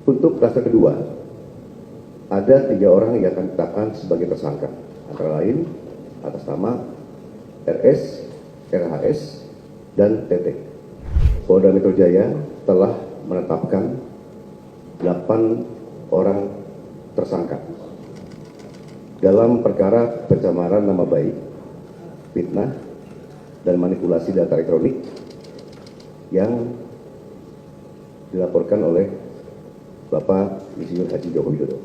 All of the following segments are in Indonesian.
Untuk klaster kedua, ada 3 orang yang akan ditetapkan sebagai tersangka, antara lain atas nama RS, RHS, dan TT. Polda Metro Jaya telah menetapkan 8 orang tersangka dalam perkara pencemaran nama baik, fitnah, dan manipulasi data elektronik yang dilaporkan oleh Bapak Insinyur Haji Joko Widodo.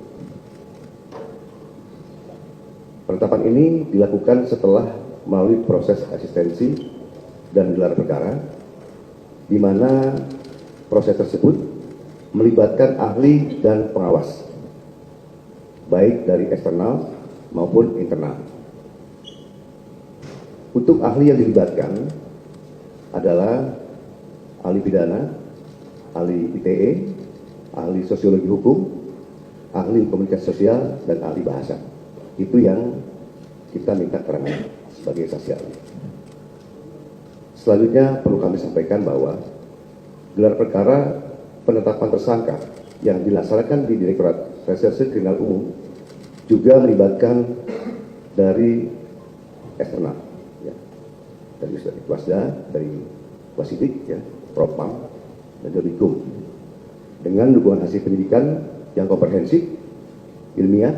Penetapan ini dilakukan setelah melalui proses asistensi dan gelar perkara, di mana proses tersebut melibatkan ahli dan pengawas, baik dari eksternal maupun internal. Untuk ahli yang dilibatkan adalah ahli pidana, ahli ITE, ahli sosiologi hukum, ahli komunikasi sosial, dan ahli bahasa. Itu yang kita minta keterangan sebagai saksi ahli. Selanjutnya perlu kami sampaikan bahwa gelar perkara penetapan tersangka yang dilaksanakan di Direktorat Reserse Kriminal Umum juga melibatkan dari eksternal, ya, dari Wasda, dari Wasidik, ya, Propam, dan Jodikum, dengan dukungan hasil penyidikan yang komprehensif, ilmiah,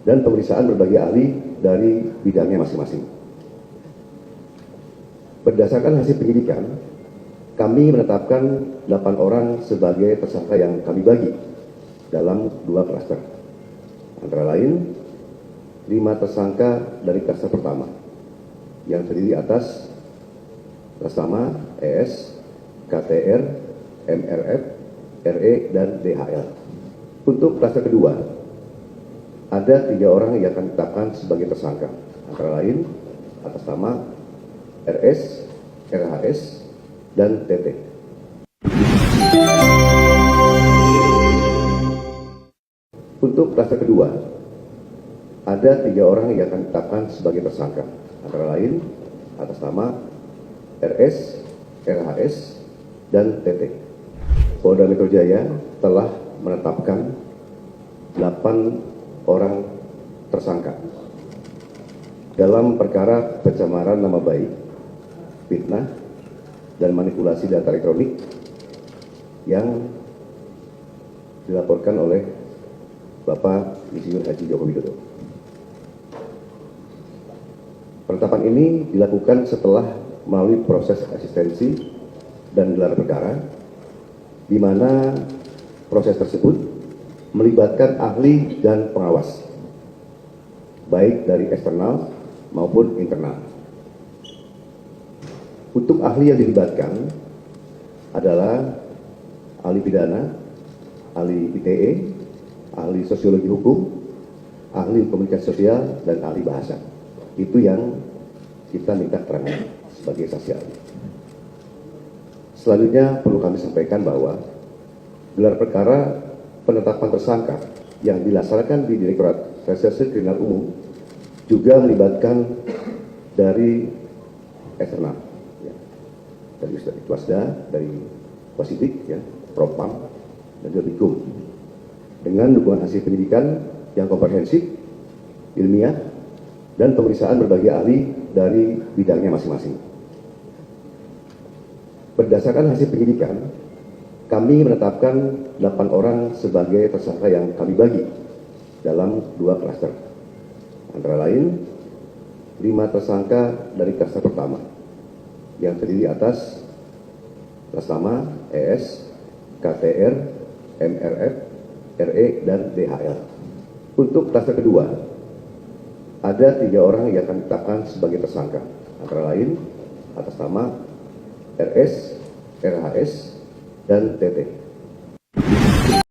dan pemeriksaan berbagai ahli dari bidangnya masing-masing. Berdasarkan hasil penyidikan, kami menetapkan 8 orang sebagai tersangka yang kami bagi dalam 2 klaster. Antara lain, 5 tersangka dari klaster pertama, yang terdiri atas nama ES, KTR, MRF, RE, dan DHL. Untuk klaster kedua, ada 3 orang yang akan ditetapkan sebagai tersangka, antara lain atas nama RS, RHS, dan TT. Untuk klaster kedua, ada 3 orang yang akan ditetapkan sebagai tersangka, antara lain atas nama RS, RHS, dan TT. Polda Metro Jaya telah menetapkan 8 orang tersangka dalam perkara pencemaran nama baik, fitnah, dan manipulasi data elektronik yang dilaporkan oleh Bapak Insinyur Haji Joko Widodo. Penetapan ini dilakukan setelah melalui proses asistensi dan gelar perkara, di mana proses tersebut melibatkan ahli dan pengawas, baik dari eksternal maupun internal. Untuk ahli yang dilibatkan adalah ahli pidana, ahli ITE, ahli sosiologi hukum, ahli komunikasi sosial, dan ahli bahasa. Itu yang kita minta keterangan sebagai saksi ahli. Selanjutnya perlu kami sampaikan bahwa gelar perkara penetapan tersangka yang dilaksanakan di Direktorat Reserse Kriminal Umum juga melibatkan dari eksternal, ya, dari Wasda, dari Wasidik, ya, Propam, dan Jodikum, dengan dukungan hasil penyidikan yang komprehensif, ilmiah, dan pemeriksaan berbagai ahli dari bidangnya masing-masing. Berdasarkan hasil penyidikan, kami menetapkan 8 orang sebagai tersangka yang kami bagi dalam 2 klaster. Antara lain, 5 tersangka dari klaster pertama, yang terdiri atas nama ES, KTR, MRF, RE, dan DHL. Untuk klaster kedua, ada 3 orang yang akan ditetapkan sebagai tersangka, antara lain atas nama RS, RHS, dan TT.